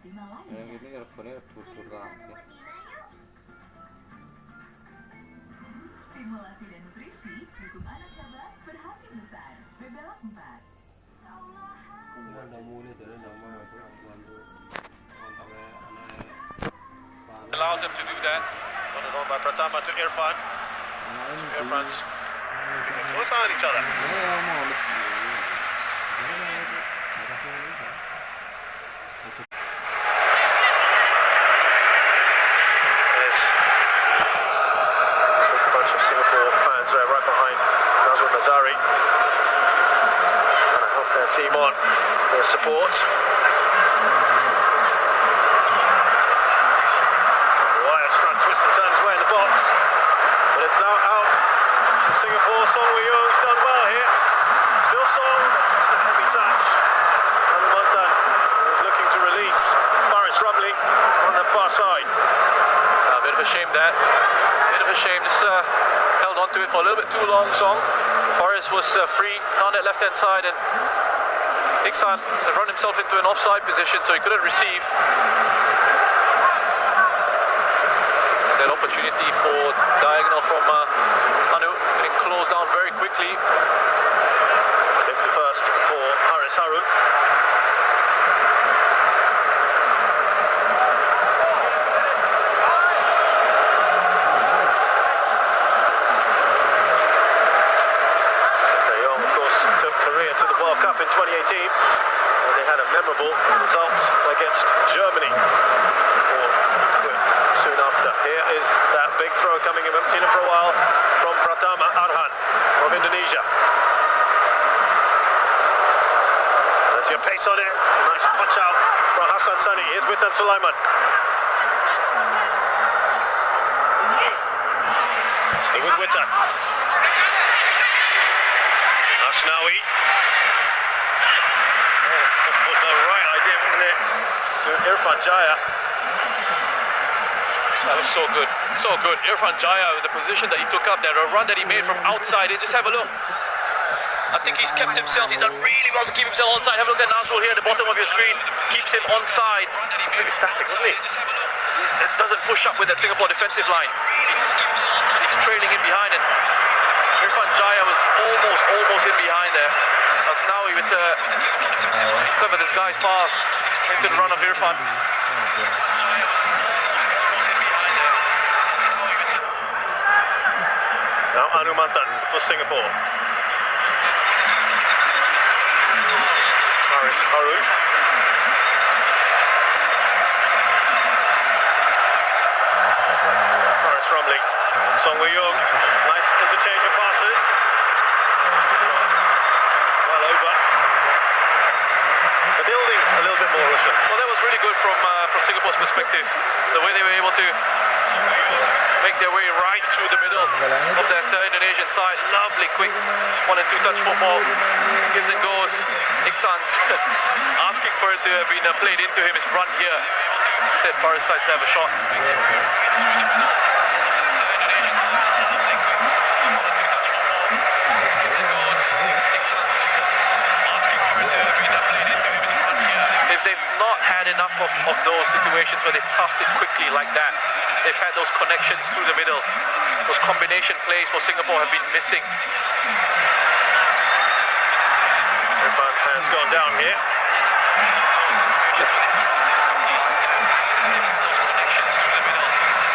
Yang ini rebunya rebu-rebuan. Stimulasi dan nutrisi dukung anak hebat berhati besar. Bebelak 4. Allows him to do that. Run it on by Pratama to Irfan. Irfan's close on each other. There's a bunch of Singapore fans right behind Nazrul Nazari. And I hope their team on their support. Twist and turn his way in the box, but it's out to Singapore. Song Wei-Young's done well here. Still Song, that's just a heavy touch. Anumantan is looking to release Faris Rumley on the far side. A bit of a shame that. Bit of a shame. Just held on to it for a little bit too long. Song. Faris was free down that left hand side, and Iksan had run himself into an offside position, so he couldn't receive. Opportunity for diagonal from Anu, getting closed down very quickly. Safety first for Haris Harun. De Jong, of course, took Korea to the World Cup in 2018, and they had a memorable result against Germany. Soon after. Here is that big throw coming in. We haven't seen it for a while from Pratama Arhan of Indonesia. Plenty of pace on it. Nice punch out from Hassan Sani. Here's Witan Sulaiman. Still with Witan. Asnawi. Oh, the right idea, wasn't it? To Irfan Jaya. That was so good, so good. Irfan Jaya with the position that he took up there, a run that he made from outside. And just have a look. I think he's kept himself, he's done really well to keep himself on side. Have a look at Nazrul here at the bottom of your screen. Keeps him on side. Really static, wasn't he? It doesn't push up with that Singapore defensive line. He's trailing in behind, and Irfan Jaya was almost in behind there. Asnawi with the clever disguised pass into the run of Irfan. Now Anumantan for Singapore. Haris Harun. Faris Rumley. Song Wei-Young. Nice interchange of passes. Well over. The building a little bit more, Russia. Well, that was really good from Singapore's perspective. The way they were able to make their way right through the middle of that Indonesian side. Lovely, quick 1 and 2 touch football. Gives and goes. Iksan's asking for it to have been played into him. His run here. Instead, Faris decides to have a shot. They've not had enough of those situations where they passed it quickly like that. They've had those connections through the middle. Those combination plays for Singapore have been missing. Irfan has gone down here.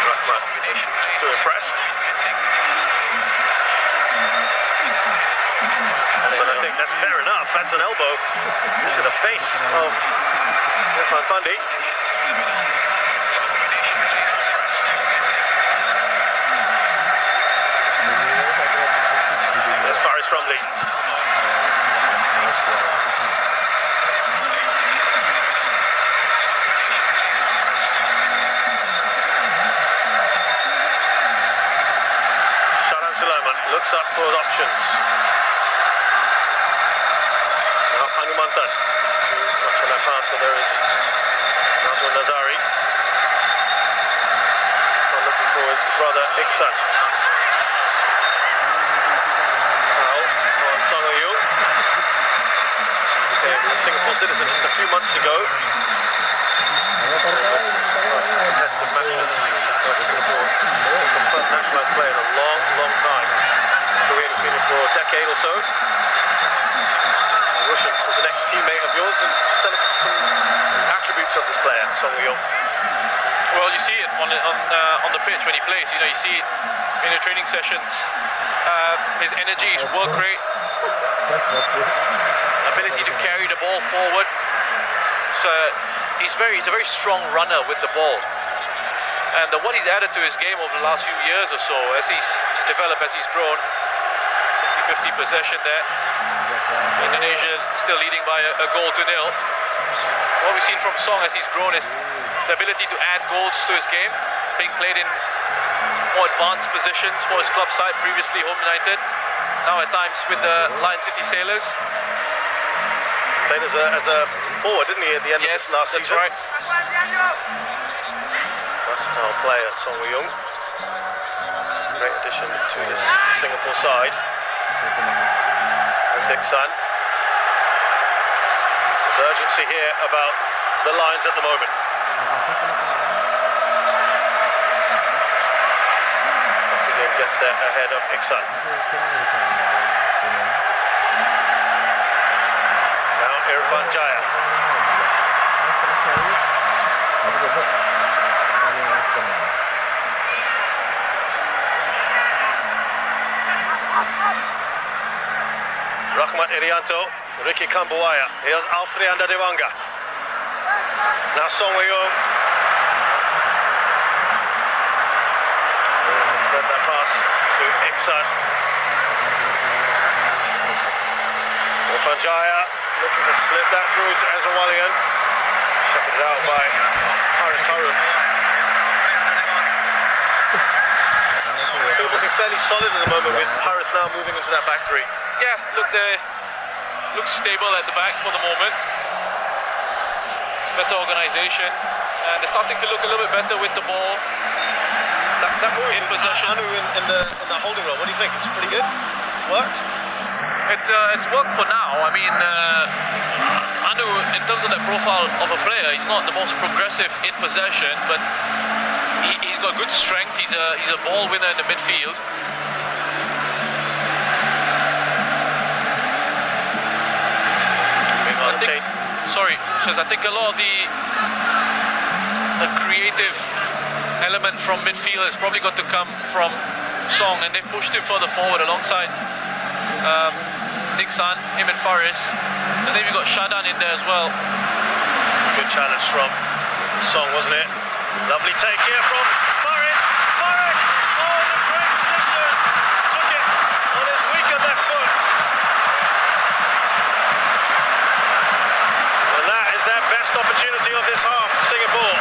Rahman too impressed. But I think that's fair enough. That's an elbow into the face of Irfan Fandi. There's Faris Rumley. Sharan Sulaiman looks up for options. Now Anumantan. Too much on that pass, but there is Nazrul Nazari. Looking for his brother Iksan. Foul on Song Wei-Young. A Singapore citizen just a few months ago. franchise player in a long, long time. Korean has been here for a decade or so. Russian was an ex-teammate of yours, and just tell us some attributes of this player, Song Woo-young. Well, you see it on the pitch when he plays. You know, you see it in the training sessions. His energy, his work rate, ability to carry the ball forward. So he's a very strong runner with the ball. And what he's added to his game over the last few years or so, as he's developed, as he's grown, 50-50 possession there. Indonesia still leading by a goal to nil. What we've seen from Song as he's grown is the ability to add goals to his game, being played in more advanced positions for his club side, previously Home United, now at times with the Lion City Sailors. Played as a forward, didn't he, at the end of this last season? Yes, that's right. Versatile player, Song Woo-young. Great addition to this Singapore side. There's Ik-san. There's urgency here about the Lions at the moment. Again gets there ahead of Ik-san. Now Irfan Jaya. Rahmat Irianto, Ricky Kambuaya. Here's Alfreanda Dewanga. Now Song Woo-young. Thread that pass to Ik-san. Irfan Jaya looking to slip that through to Ezra Walligan. Shepherded out by Haris Harun. Singapore looking fairly solid at the moment, with Haris now moving into that back three. Yeah, look, they look stable at the back for the moment. Better organisation, and they're starting to look a little bit better with the ball. That move in possession. Anu in the holding role, what do you think? It's pretty good? It's worked? It's worked for now. I mean, Anu, in terms of that profile of a player, he's not the most progressive in possession, but he's got good strength. He's a ball winner in the midfield. I think a lot of the creative element from midfield has probably got to come from Song, and they pushed him further forward alongside Ik-san, him and Faris, and then we've got Shadan in there as well. Good challenge from Song, wasn't it? Lovely take here from Faris. Faris! Oh, the great position! Took it on his weaker left foot. And that is their best opportunity of this half, Singapore.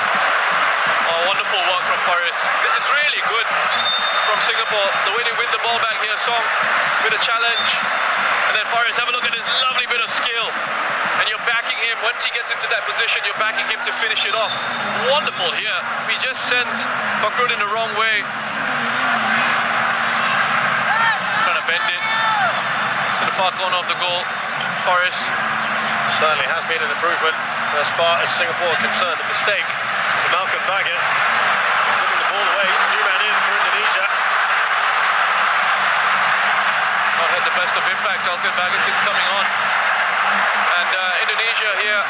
Oh, wonderful work from Faris. This is really good from Singapore. The way they win the ball back here, Song with a challenge. And then Faris, have a look at this lovely bit of skill. And you're backing him, once he gets into that position, you're backing him to finish it off. Wonderful here. He just sends Bakrud in the wrong way. Trying to bend it to the far corner of the goal. Faris. Certainly has been an improvement as far as Singapore are concerned. The mistake for Malcolm Baggett, giving the ball away. He's a new man in for Indonesia. Not had the best of impacts, Malcolm Baggett, since coming on. And Indonesia here,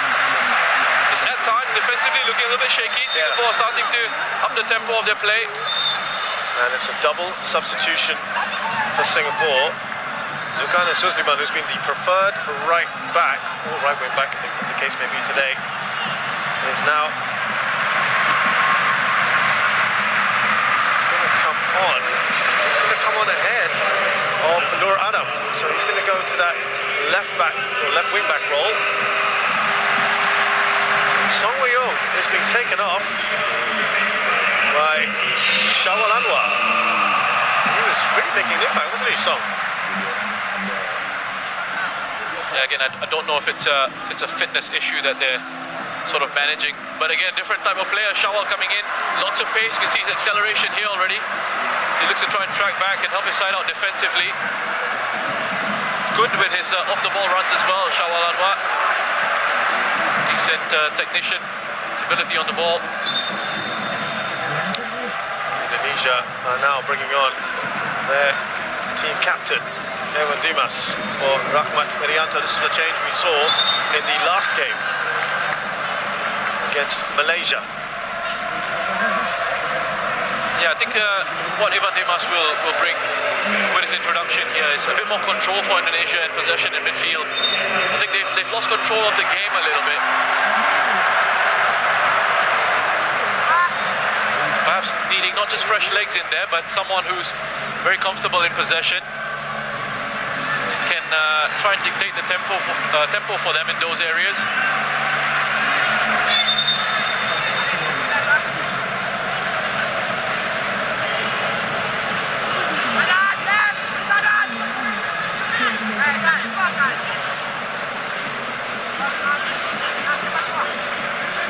just at times defensively looking a little bit shaky. Singapore starting to up the tempo of their play. And it's a double substitution for Singapore. Zulkarnain Suliman, who's been the preferred right back, or right wing back, I think as the case may be today, is now going to come on. He's going to come on ahead of Nur Adam. So he's going to go to that left back or left wing back role. And Song Woo-young is being taken off by Shawal Anwar. He was really making an impact, wasn't he, Song? Yeah, again, I don't know if it's a fitness issue that they're sort of managing, but again, different type of player. Shawal coming in, lots of pace. You can see his acceleration here already. He looks to try and track back and help his side out defensively. He's good with his off-the-ball runs as well, Shawal Anwar. Decent technician, his ability on the ball. Indonesia are now bringing on their team captain, Ewan Dimas, for Rahmat Irianto. This is the change we saw in the last game against Malaysia. Yeah, I think what Ewan Dimas will bring with his introduction here is a bit more control for Indonesia and possession in midfield. I think they've lost control of the game a little bit. Perhaps needing not just fresh legs in there, but someone who's very comfortable in possession, can try and dictate the tempo for them in those areas.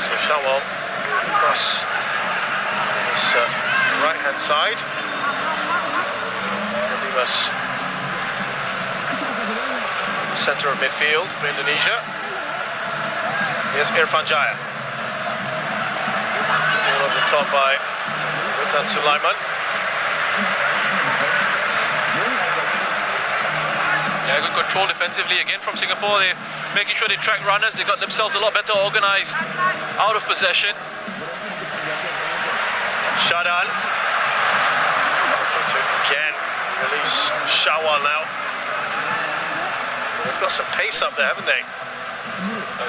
So Shawal across this right-hand side. Dimas, centre of midfield for Indonesia. Here's Irfan Jaya. Ball over the top by Witan Sulaiman. Yeah, good control defensively again from Singapore. They're making sure they track runners. They got themselves a lot better organised out of possession. Shadan. To again release Shawal now. They've got some pace up there, haven't they?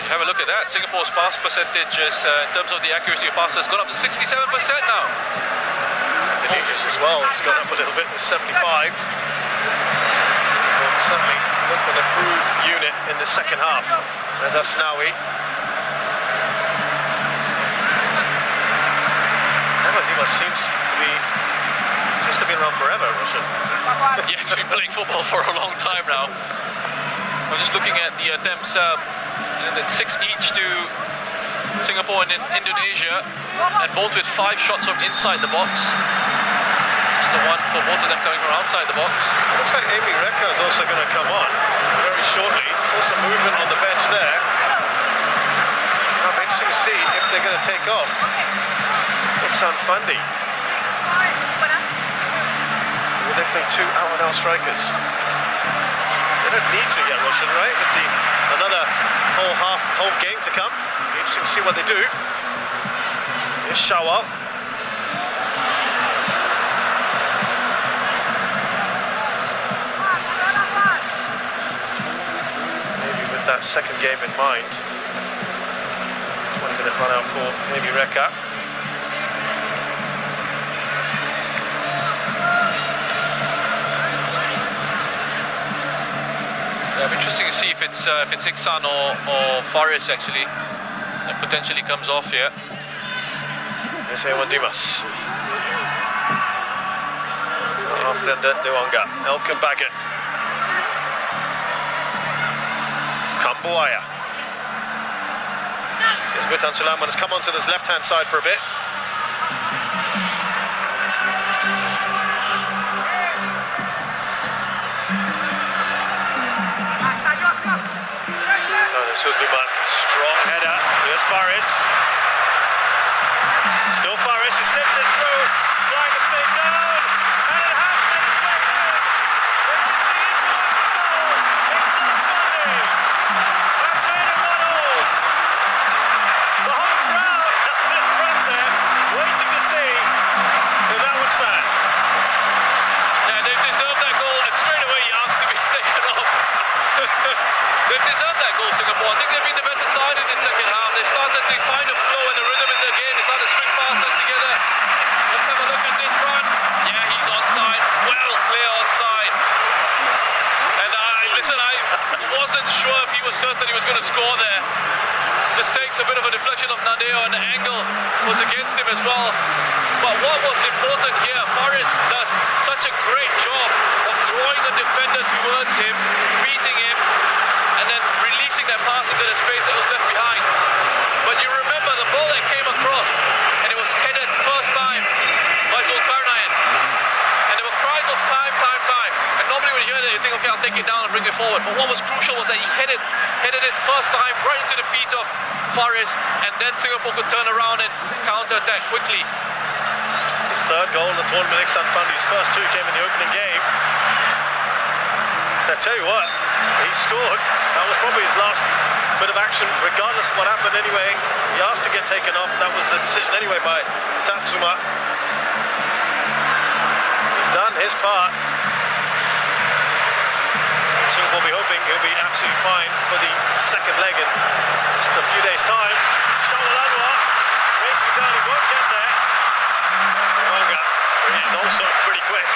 Have a look at that. Singapore's pass percentages in terms of the accuracy of passes gone up to 67% now. Indonesia's as well. It's gone up a little bit to 75. Singapore certainly look an improved unit in the second half. There's Asnawi. Dimas seems to be around forever, Russian. Yeah, he's been playing football for a long time now. I'm just looking at the attempts, that's 6 each to Singapore and Indonesia, and both with 5 shots from inside the box. Just the one for both of them coming from outside the box. It looks like Amy Rekka is also going to come on very shortly. There's also movement on the bench there. It'll be interesting to see if they're going to take off Iksan Fandi. Will they play 2 out-and-out strikers? They don't need to yet, Russian, right? With another whole game to come. It'll be interesting to see what they do. Here's Shawal. Maybe with that second game in mind. 20-minute run out for maybe Rekka. Interesting to see if it's Iksan or Faris actually that potentially comes off here. Here's Ewan Dimas. Afrinder Dewanga. Elkan Baggett. Kambuaya. Here's Witan Sulaiman. Has come onto this left-hand side for a bit. Suzuman, strong header. Here's Faris. Still Faris, he slips it through. Flying mistake down. And it has been deflected. There's the equalising goal. Iksan Fandi has made it 1-1. The whole crowd held its breath there, waiting to see if that would stand. Yeah, they've deserved that goal, and straight away he asked to be taken off. They've deserved that goal, Singapore. I think they've been the better side in the second half. They started to find a flow and a rhythm in the game. They started to string passes together. Let's have a look at this run. Yeah, he's onside. Well, clear onside. And I wasn't sure if he was certain he was going to score there. This takes a bit of a deflection of Nadeo, and the angle was against him as well. But what was important here, Faris does such a great job of drawing the defender towards him, beating him, and then releasing that pass into the space that was left behind. But you remember the ball that came across, and it was headed first time by Zulkarnain. And there were cries of time. And normally when you hear that, you think, okay, I'll take it down and bring it forward. But what was crucial was that he headed it first time right into the feet of Faris, and then Singapore could turn around and counter-attack quickly. Is third goal in the tournament. Iksan Fandi's first two came in the opening game. I tell you what, he scored. That was probably his last bit of action, regardless of what happened anyway. He asked to get taken off. That was the decision anyway by Tatsuma. He's done his part. Singapore will be hoping he'll be absolutely fine for the second leg in just a few days' time. Shawalanwa racing down, he won't get there. Wanga is also pretty quick.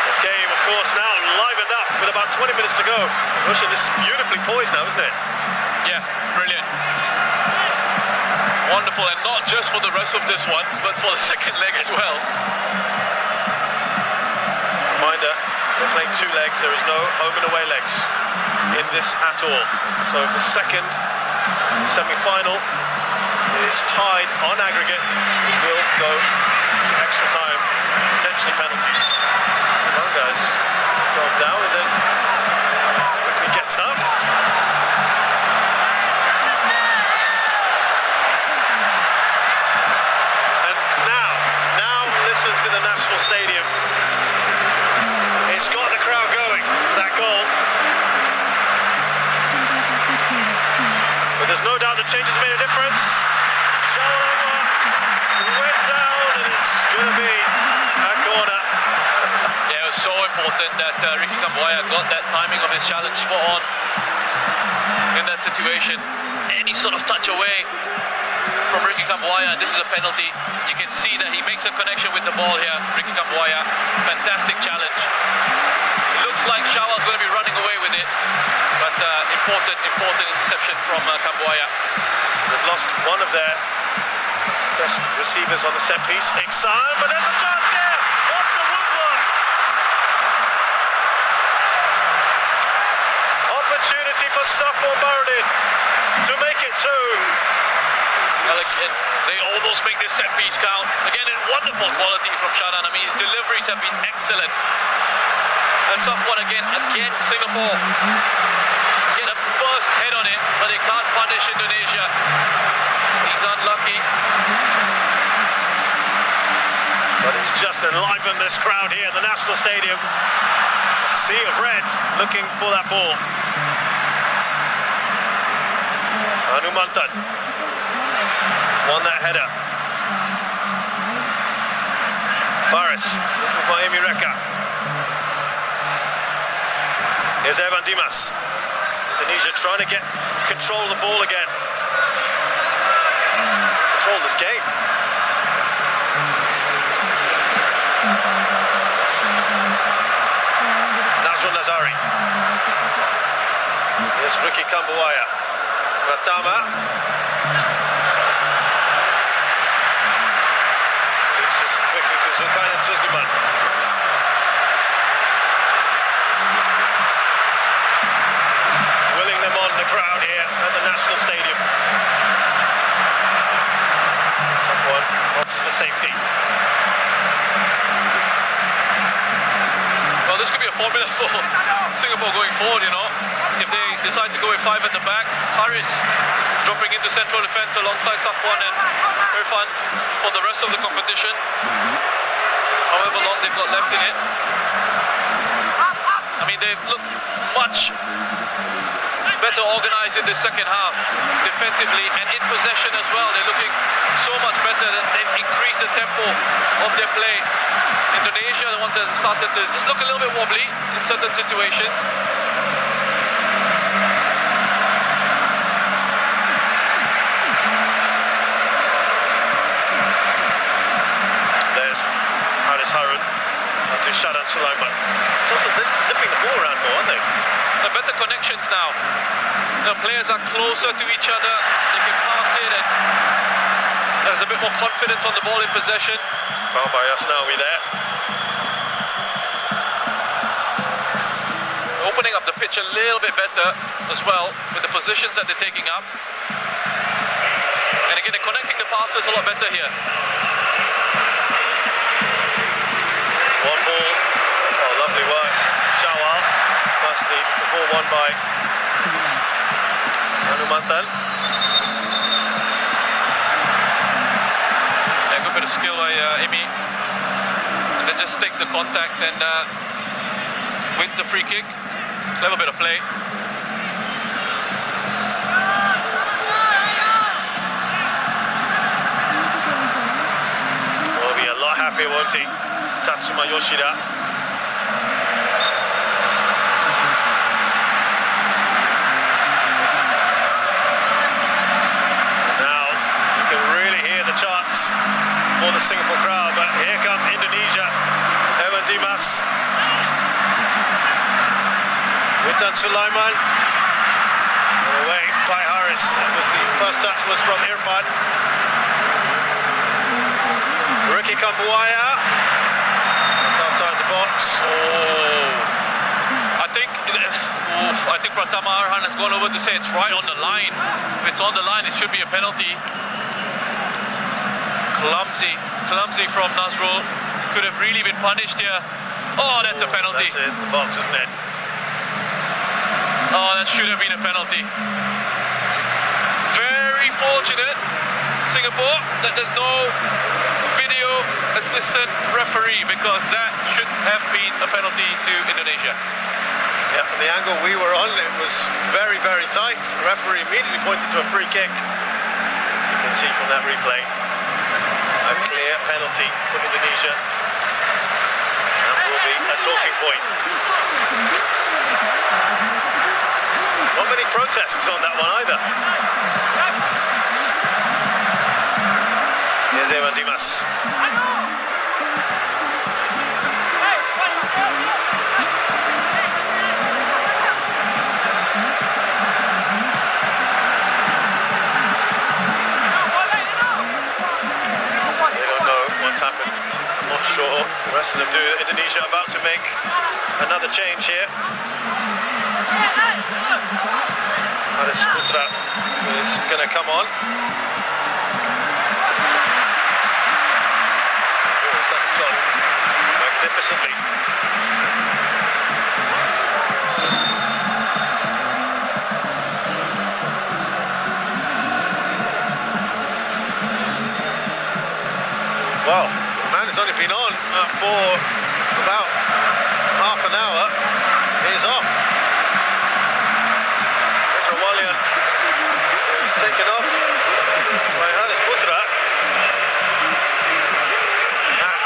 This game, of course, now livened up with about 20 minutes to go. Russia, this is beautifully poised now, isn't it? Yeah, brilliant. Wonderful, and not just for the rest of this one, but for the second leg as well. Reminder, we're playing two legs. There is no home and away legs in this at all. So if the second semi-final is tied on aggregate, we will go to extra time, potentially penalties. One guy's gone down and then quickly gets up. And now listen to the National Stadium. It's got the crowd going, that goal. But there's no doubt the changes made a difference. Shawalanwa went down and it's going to be a corner. Yeah, it was so important that Ricky Kambuaya got that timing of his challenge spot on in that situation. Any sort of touch away from Ricky Kambuaya, and this is a penalty. You can see that he makes a connection with the ball here. Ricky Kambuaya, fantastic challenge. It looks like Shawal's going to be running away with it, but important interception from Kambuaya. They've lost one of their best receivers on the set piece, Iksan, but there's a chance here off the woodwork. Opportunity for Safwan Baradin to make it two. Well, again, they almost make this set piece count. Again, in wonderful quality from Shadan. I mean, his deliveries have been excellent. And Safwan again, Singapore get a first head on it, but they can't punish Indonesia. He's unlucky. But it's just enlivened this crowd here in the National Stadium. It's a sea of red looking for that ball. Hanumantan won that header. Faris looking for Amy Reka. Here's Evan Dimas. Indonesia trying to get control of the ball again. Control this game. Nazrul Nazari. Here's Ricky Kambuaya. Pratama. Reaches quickly to Zulkarnain Suzliman. Willing them on, the crowd here at the National Stadium. Someone opts for safety. Well, this could be a formula for Singapore going forward, you know. If they decide to go with five at the back, Haris dropping into central defence alongside Safwan and Irfan for the rest of the competition, however long they've got left in it. I mean, they've looked much better organised in the second half, defensively and in possession as well. They're looking so much better. They've increased the tempo of their play. Indonesia, the ones that have started to just look a little bit wobbly in certain situations. There's Haris Harun to Shadan Sulaiman. It's also, this is zipping the ball around more, aren't they? The better connections now. The players are closer to each other. They can pass it, and there's a bit more confidence on the ball in possession. Foul by Asnawi there. Opening up the pitch a little bit better as well with the positions that they're taking up. And again, they're connecting the passes a lot better here. One ball. Oh, lovely work. Shawal. Firstly, the ball won by Hanumantan. Yeah, good bit of skill by Emi. And then just takes the contact and wins the free kick. Clever bit of play. Will be a lot happier, won't he? Tatsuma Yoshida. Now you can really hear the chants for the Singapore crowd, but here come Indonesia. Evan Dimas. Witan Sulaiman. Away by Haris. The first touch was from Irfan. Ricky Kambuaya. It's outside the box. I think Pratama Arhan has gone over to say it's right on the line. If it's on the line, it should be a penalty. Clumsy from Nazrul. Could have really been punished here. Oh, that's a penalty. That's in the box, isn't it? Oh, that should have been a penalty. Very fortunate, Singapore, that there's no video assistant referee, because that should have been a penalty to Indonesia. Yeah, from the angle we were on, it was very, very tight. The referee immediately pointed to a free kick. As you can see from that replay, a clear penalty for Indonesia. That will be a talking point. Not many protests on that one either. Here's Evan Dimas. They don't know what's happened. I'm not sure. The rest of them do. Indonesia about to make another change here. Haris Putra is going to come on. He's done his job magnificently. Well, the man has only been on for about half an hour. He's off. Walian, who's taken off by Haris Putra. That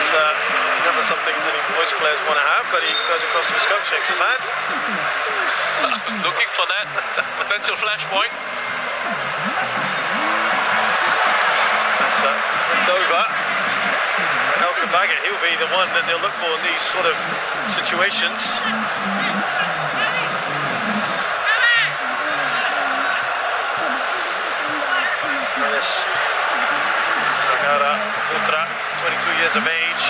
is never something any voice players want to have, but he goes across to his coach, shakes his hand. I was looking for that potential flashpoint. That's flipped over. Elkan Baggett, he'll be the one that they'll look for in these sort of situations. Sagara Putra, 22 years of age.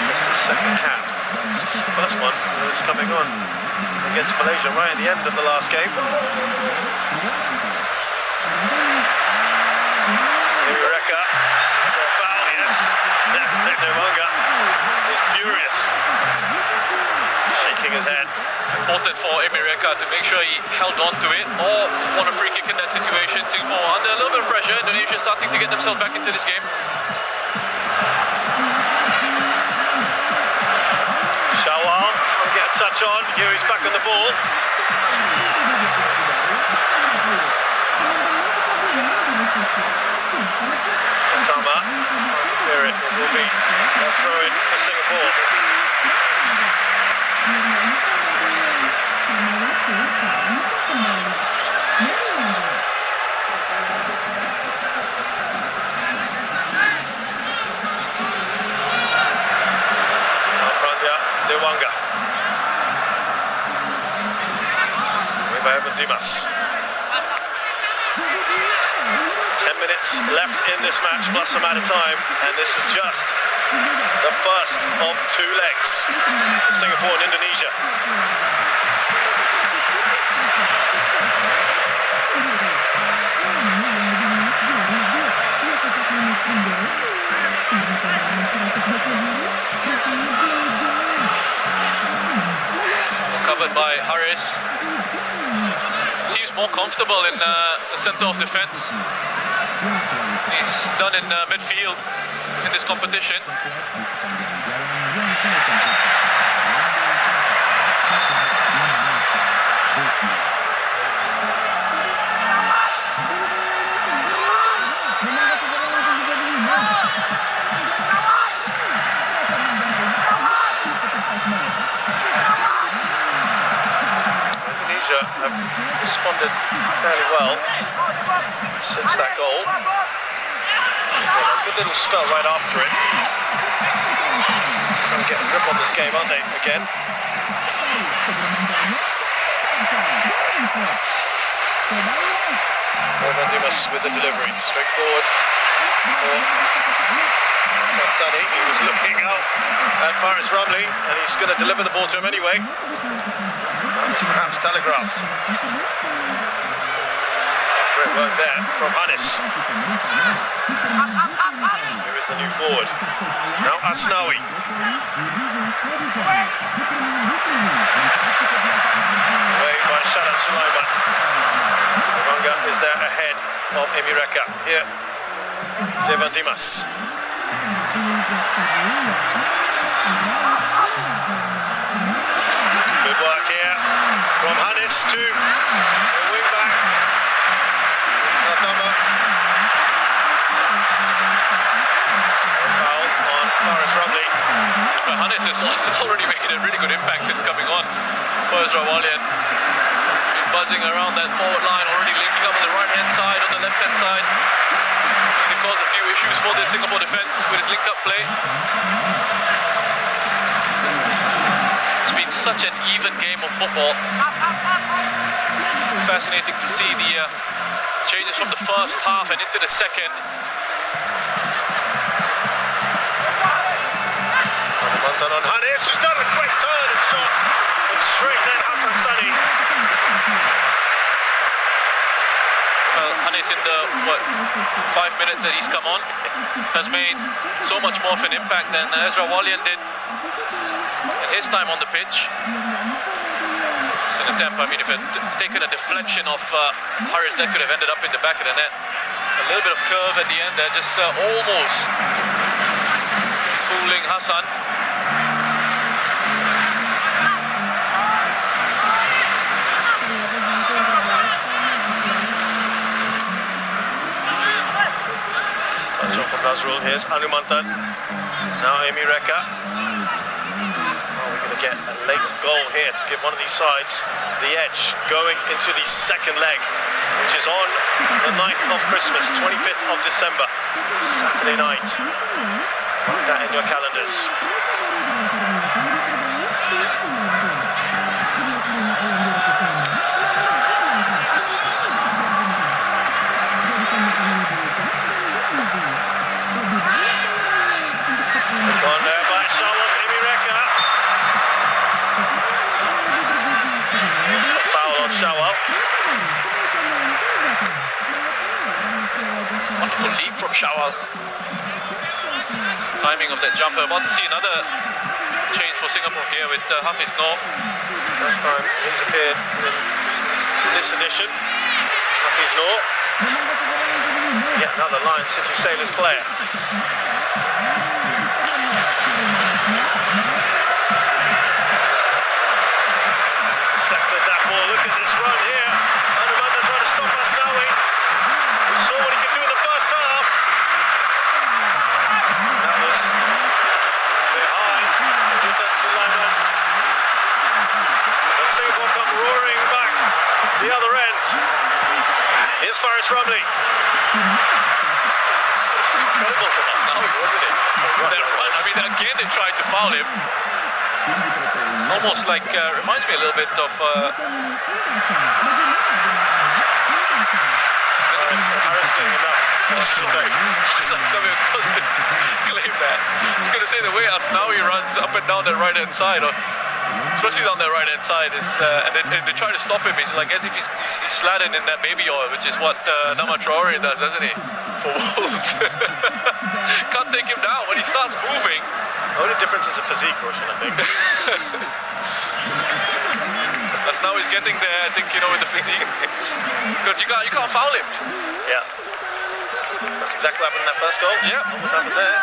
Just a second cap. The first one was coming on against Malaysia right at the end of the last game. Dewanga is furious, shaking his head. Important for Emireka to make sure he held on to it, or won a free kick in that situation. Singapore under a little bit of pressure. Indonesia starting to get themselves back into this game. Shawal trying to get a touch on. Here he's back on the ball. Tama trying to clear it. It will be a throw in for Singapore. Alfrania Dewanga. Evan Dimas. 10 minutes left in this match, plus some added time, and this is just the first of two legs for Singapore and Indonesia. Haris. Seems more comfortable in the centre of defence. He's done in midfield in this competition. Indonesia have responded fairly well since that goal. A good little spell right after it. Trying to get a grip on this game, aren't they, again? Dimas with the delivery, straight forward for Sansani. He was looking out at Faris Ramli, and he's going to deliver the ball to him anyway. Perhaps telegraphed. Great work there from Hanis. Here is the new forward. Now Asnawi. Away by Shadat Sulaiman. Manga is there ahead of Emireka. Here, Zevan Dimas. Good work here from Hanis to the wing back. Pratama. Foul on Faris Ramli. But Hanis has already made a really good impact since coming on for Ezra Walian. Been buzzing around that forward line, already linking up on the right-hand side, on the left-hand side. He caused a few issues for the Singapore defence with his link-up play. It's been such an even game of football. Fascinating to see the changes from the first half and into the second. Mantan on Hanis, who's done a great turn and shot, and straight at Hassan Sani. Well, Hanis in the 5 minutes that he's come on has made so much more of an impact than Ezra Walian did in his time on the pitch. It's an attempt, I mean, if it had taken a deflection of Haris, that could have ended up in the back of the net. A little bit of curve at the end there, just almost fooling Hassan. Touch off from Nazrul. Here's Anumantan. Now Emireka. We're going to get a late goal here to give one of these sides the edge going into the second leg, which is on the night of Christmas, 25th of December, Saturday night. Mark that in your calendars. Gone there by Shawat Emireka. There's a foul on Shawat. Wonderful leap from Shawal. Timing of that jumper. About to see another change for Singapore here with Hafiz Noor. Last time he's appeared in this edition. Hafiz Noor. Yet another Lion City Sailors player. Intercepted that ball. Look at this run here. Anumantan trying to stop Asnawi. We saw what he could do in the first half. That was behind Yutan Sulaiman. But Singapore come roaring back the other end. Here's Faris Ramli. It's incredible from Asnawi, wasn't it? That run, I mean, again they tried to foul him. It's almost like, reminds me a little bit of... Harris doing enough. Sorry, somebody was to claim that. I was going to say the way Asnawi runs up and down that right-hand side, or especially down that right-hand side, is and they try to stop him. He's like as if he's slatted in that baby oil, which is what Nama Traore does, doesn't he? For Wolves. Can't take him down when he starts moving. The only difference is the physique, Roshan, I think. As now he's getting there, I think, you know, with the physique. Because you can't foul him. Yeah. That's exactly what happened in that first goal. Yeah. What's happened there?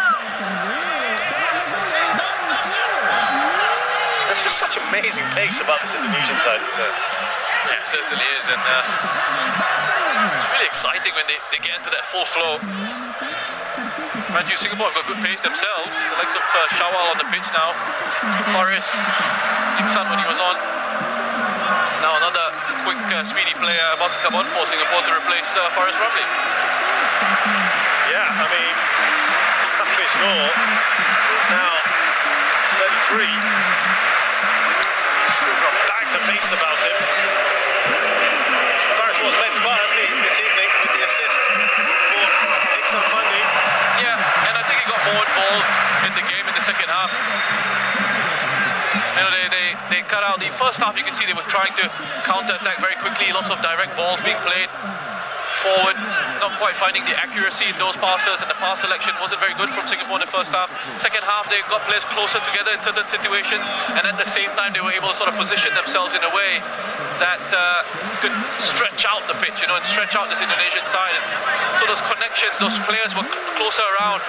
There's just such amazing pace about this Indonesian side, isn't there? Yeah, it certainly is. And it's really exciting when they get into that full flow. Mind you, Singapore have got good pace themselves. The likes of Shawal on the pitch now. Faris, Iksan when he was on. Now another quick, speedy player about to come on for Singapore to replace Faris Ramli. Yeah, I mean, Hafiz Noor is now 33. He's still got bags of pace about him. Faris was led bar, hasn't he, this evening with the assist for Iksan Fandi. Yeah, and I think he got more involved in the game in the second half. You know, they cut out the first half. You can see they were trying to counter-attack very quickly. Lots of direct balls being played forward, not quite finding the accuracy in those passes, and the pass selection wasn't very good from Singapore in the first half. Second half, they got players closer together in certain situations, and at the same time, they were able to sort of position themselves in a way that could stretch out the pitch, you know, and stretch out this Indonesian side. And so those connections, those players were closer around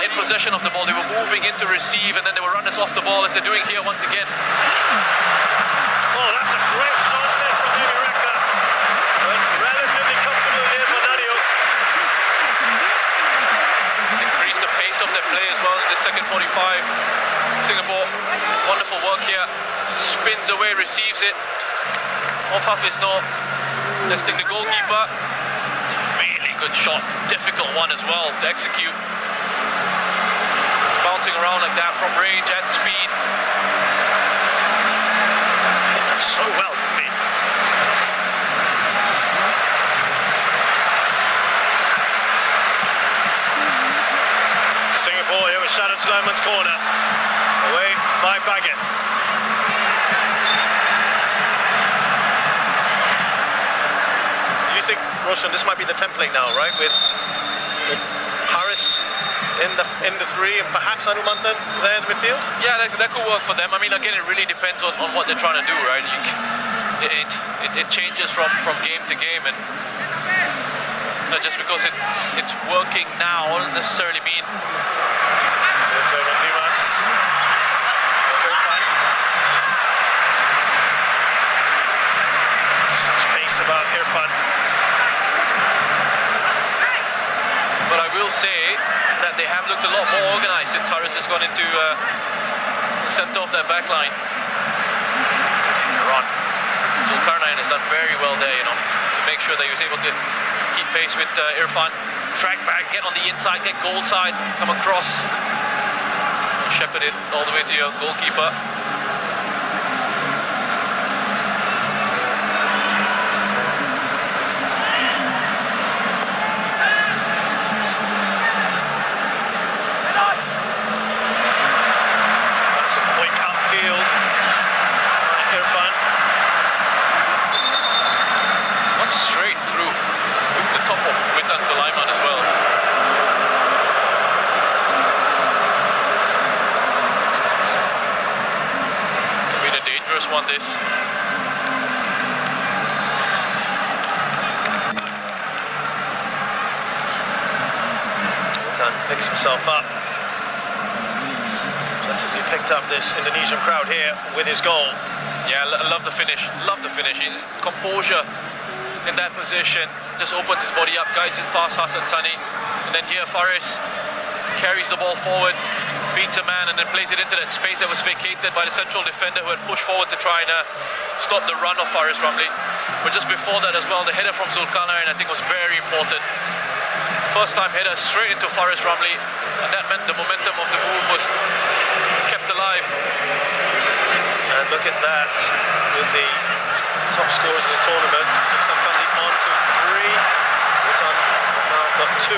in possession of the ball. They were moving in to receive, and then they were runners off the ball, as they're doing here once again. Oh, that's a great shot there from Denny Reka. But relatively comfortable here for Nadio. It's increased the pace of their play as well in the second 45. Singapore, wonderful work here. Spins away, receives it. Off Hafiz Noor, testing the goalkeeper. It's a really good shot, difficult one as well to execute. It's bouncing around like that from range at speed. So well from me. Singapore here with Shadow Sulaiman's corner. Away by Baggett. You think, Roshan, this might be the template now, right? With Harris in the three and perhaps Anumantan there in midfield? Yeah, that could work for them. I mean, again, it really depends on what they're trying to do, right? It changes from game to game, and just because it's working now doesn't necessarily mean. Such pace about Irfan. But I will say that they have looked a lot more organised since Harris has gone into the centre of their back line. Zulkarnain has done very well there, you know, to make sure that he was able to keep pace with Irfan. Track back, get on the inside, get goal side, come across, shepherd it all the way to your goalkeeper. Won this. Tan picks himself up. Just as he picked up this Indonesian crowd here with his goal. Yeah, love the finish. Love the finish. Composure in that position. Just opens his body up, guides it past Hassan Sani. And then here Faris carries the ball forward, beats a man, and then plays it into that space that was vacated by the central defender who had pushed forward to try and stop the run of Faris Ramli. But just before that as well, the header from Zulkarnain I think was very important. First time header straight into Faris Ramli, and that meant the momentum of the move was kept alive. And look at that, with the top scorers of the tournament, Iksan Fandi on to 3, Rutan now got 2.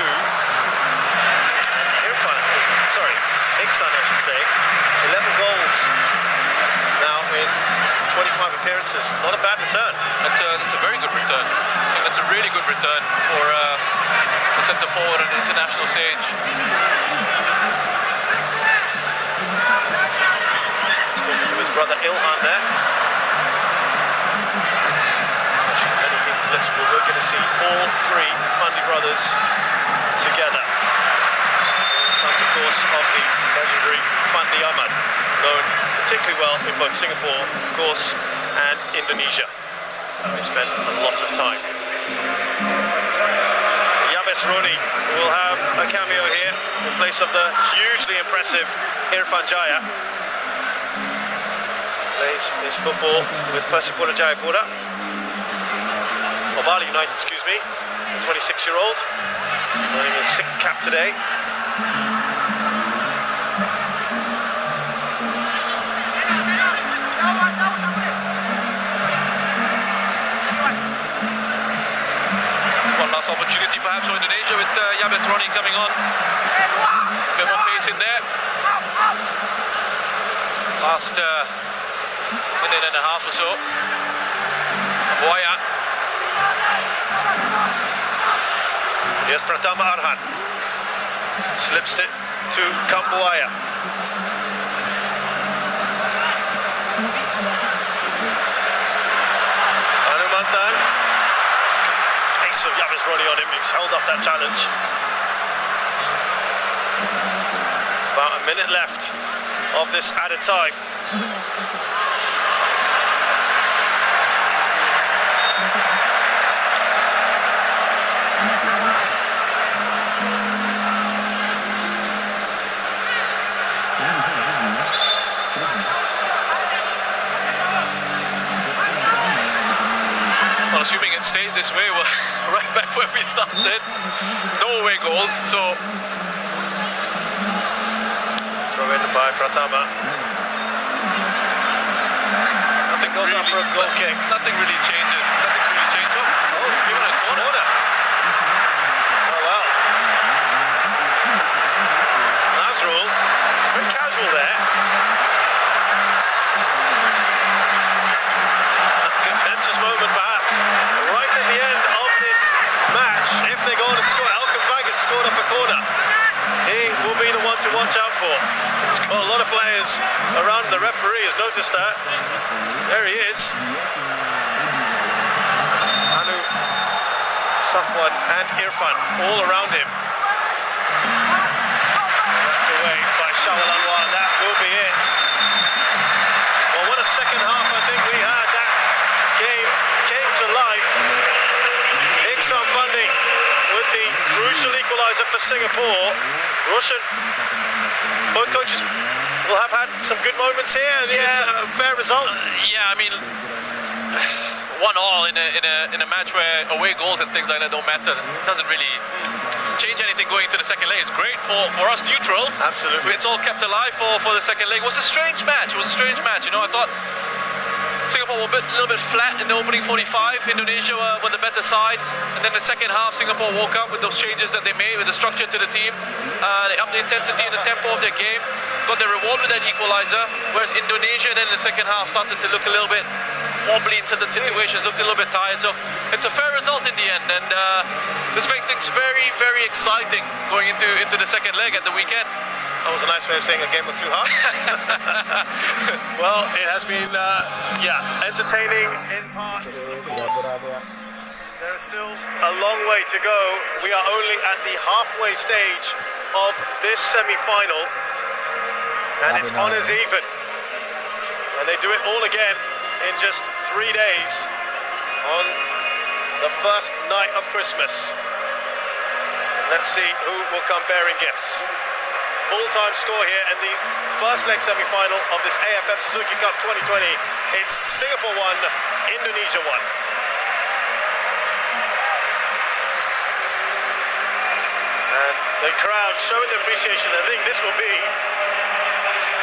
Iksan, I should say, 11 goals now in 25 appearances. Not a bad return. That's a very good return. I think that's a really good return for the centre forward on the international stage. He's talking to his brother Ilhan there. see all three Fundy brothers together. Sons, of course, of the legendary Fandi Ahmad, known particularly well in both Singapore, of course, and Indonesia. They spent a lot of time. Yabes Roni will have a cameo here in place of the hugely impressive Irfan Jaya. Plays his football with Persipura Jayapura. Bali United, excuse me, a 26-year-old, earning his 6th cap today. One last opportunity perhaps for Indonesia with Yabes Roni coming on. A bit more pace in there. Last minute and a half or so. Buaya. Here's Pratama Arhan. Slips it to Kambuaya. Anumantan. Ace of Yabes Roni on him. He's held off that challenge. About a minute left of this added time. Assuming it stays this way, we're right back where we started. No away goals, so throw in by Pratama. Nothing goes out for a goal kick. Nothing really changes. Nothing's really changed. Oh, it's given a corner. Oh wow. Nazrul, very casual there. A contentious moment perhaps. Right at the end of this match, if they go on and score, Elkan Baggett scored up a corner. He will be the one to watch out for. He's got a lot of players around. The referee has noticed that. There he is. Anu, Safwan and Irfan all around him. That's away by Shawal Anwar. That will be it. Well, what a second half I think we had. That game came to life. Iksan Fandi with the crucial equaliser for Singapore. Roshan, both coaches will have had some good moments here. I think it's a fair result. Yeah, I mean, 1-1 in a match where away goals and things like that don't matter. It doesn't really change anything going into the second leg. It's great for us neutrals. Absolutely. It's all kept alive for the second leg. It was a strange match. You know, I thought Singapore were a little bit flat in the opening 45. Indonesia were the better side. And then the second half, Singapore woke up with those changes that they made, with the structure to the team. They upped the intensity and the tempo of their game. Got their reward with that equaliser. Whereas Indonesia then in the second half started to look a little bit wobbly in certain situations, looked a little bit tired. So it's a fair result in the end. And this makes things very, very exciting going into the second leg at the weekend. That was a nice way of saying a game of two halves. Well, it has been, entertaining in parts, of course. There is still a long way to go. We are only at the halfway stage of this semi-final, and it's on as even. And they do it all again in just 3 days on the first night of Christmas. Let's see who will come bearing gifts. Full-time score here in the first leg semi-final of this AFF Suzuki Cup 2020. It's Singapore 1, Indonesia 1. And the crowd showing their appreciation. I think this will be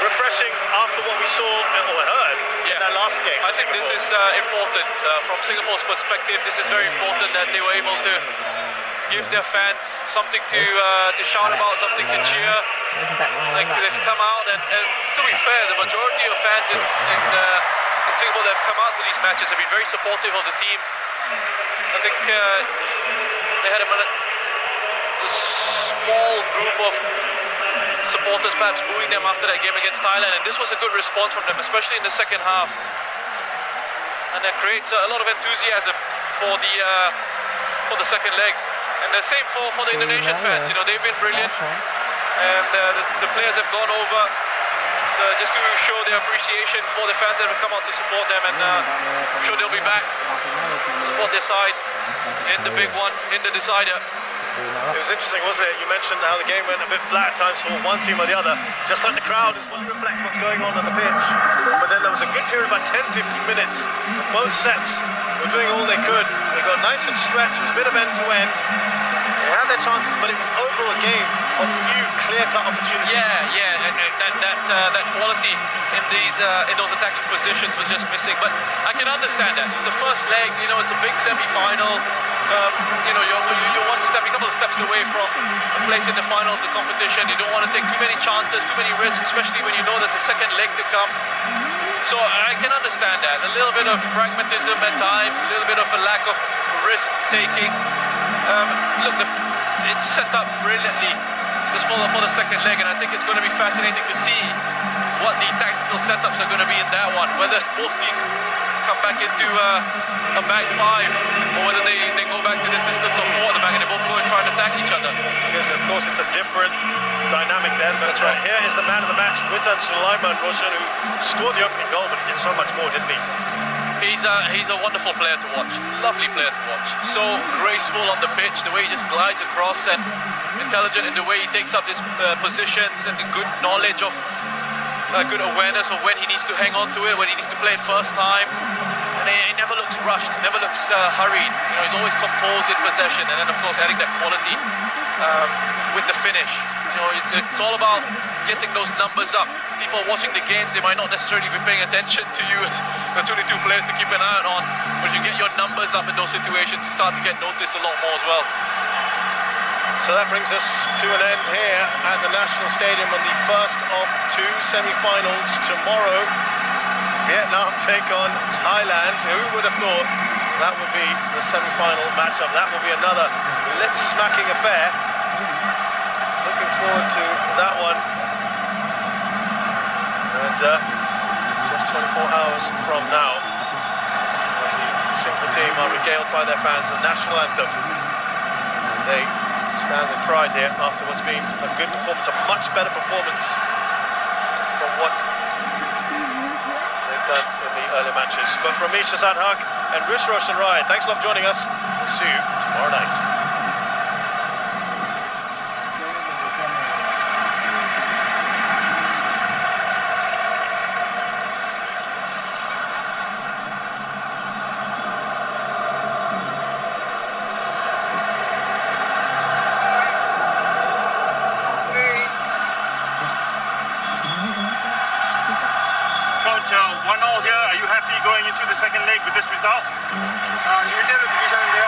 refreshing after what we saw or heard in that last game. I think this is important from Singapore's perspective. This is very important that they were able to give their fans something to shout about, something to cheer. Like they've come out, and to be fair, the majority of fans in Singapore that have come out to these matches have been very supportive of the team. I think they had a small group of supporters perhaps booing them after that game against Thailand, and this was a good response from them, especially in the second half. And that creates a lot of enthusiasm for for the second leg. And the same for the Indonesian fans. You know, they've been brilliant, and the players have gone over just to show their appreciation for the fans that have come out to support them, and I'm sure they'll be back to support their side in the big one, in the decider. It was interesting, wasn't it? You mentioned how the game went a bit flat at times for one team or the other, just like the crowd as well reflects what's going on the pitch. But then there was a good period, about 10-15 minutes. Both sets were doing all they could. They got nice and stretched. It was a bit of end-to-end. They had their chances, but it was overall a game of few clear-cut opportunities. Yeah, and that quality in those attacking positions was just missing. But I can understand that. It's the first leg. You know, it's a big semi-final. You know, you're one step, a couple of steps away from a place in the final of the competition. You don't want to take too many chances, too many risks, especially when you know there's a second leg to come. So I can understand that. A little bit of pragmatism at times, a little bit of a lack of risk-taking. Look, it's set up brilliantly just for the second leg, and I think it's going to be fascinating to see what the tactical setups are going to be in that one. Whether both teams come back into a back five, or whether they go back to the systems of four at the back and they both go and try and attack each other. Because of course it's a different dynamic then, but here is the man of the match, Witan Sulaiman Roshan, who scored the opening goal, but he did so much more, didn't he? He's a wonderful player to watch, lovely player to watch. So graceful on the pitch, the way he just glides across, and intelligent in the way he takes up his positions, and the good knowledge of, good awareness of when he needs to hang on to it, when he needs to play it first time. And he never looks rushed, never looks hurried. You know, he's always composed in possession, and then of course adding that quality with the finish. You know, it's all about getting those numbers up. People watching the games, they might not necessarily be paying attention to you as the 22 players to keep an eye on, but if you get your numbers up in those situations, you start to get noticed a lot more as well. So that brings us to an end here at the National Stadium on the first of two semi-finals. Tomorrow, Vietnam take on Thailand. Who would have thought that would be the semi-final matchup? That will be another lip-smacking affair. Looking forward to that one. And just 24 hours from now, as the Singapore team are regaled by their fans, the national anthem. And they stand with pride here after what's been a good performance, a much better performance from what they've done in the early matches. But from me, Shazad Haq and Rish Roshan Rai, thanks a lot for joining us. We'll see you tomorrow night. Coach, 1-0 here. Are you happy going into the second leg with this result? 1대를 비기셨는데요.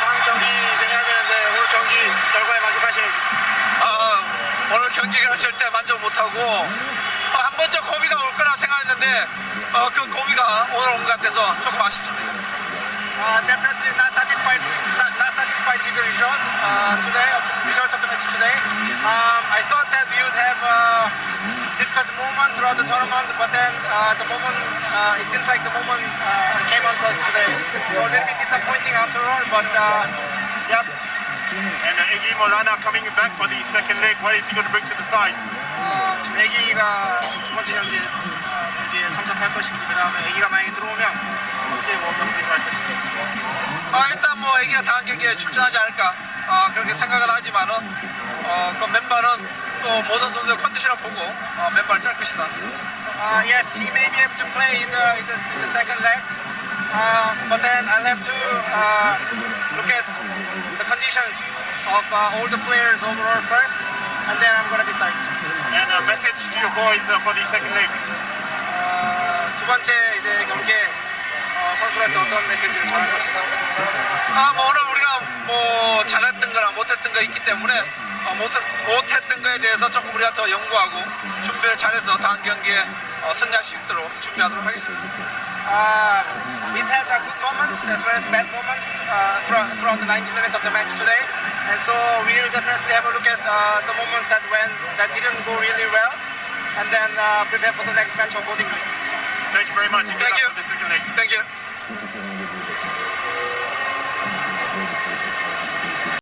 다음 경기 이제 해야 되는데 오늘 경기 결과에 만족하시는지? 오늘 경기가 절대 만족 못하고 한 번쯤 고비가 올 거라 생각했는데 그 고비가 오늘 온 것 같아서 조금 아쉽습니다. Definitely not satisfied with the result today. Result of the match today. I thought that we would have difficult moment throughout the tournament, but then the moment it seems like the moment came on to us today. So a little bit disappointing after all, but yeah. And Egi Molana coming back for the second leg. What is he going to bring to the side? 지금 애기가 두 번째 경기에 참석할 것인지, 그 다음에 애기가 만약에 들어오면 어떻게 경기를 할 것인지. 일단 애기가 다음 경기에 출전하지 않을까 그렇게 생각을 하지만은 그 멤버는 또 모든 선수의 컨디션을 보고 멤버를 짤 것이다. Yes, he may be able to play in the second leg, but then I'll have to look at the conditions of all the players overall first, and then I'm gonna decide. And a message to your boys for the second leg. 두 번째 이제 경기에 선수들한테 어떤 메시지를 전할 것인가? 오늘 우리가 잘했던 거랑 못했던 거 있기 때문에 못했던 거에 대해서 조금 우리가 더 연구하고 준비를 잘해서 다음 경기에 승리할 수 있도록 준비하도록 하겠습니다. We've had good moments as well as bad moments throughout the 90 minutes of the match today, and so we'll definitely have a look at the moments that didn't go really well, and then prepare for the next match accordingly. Thank you very much. And good luck for the second leg. Thank you.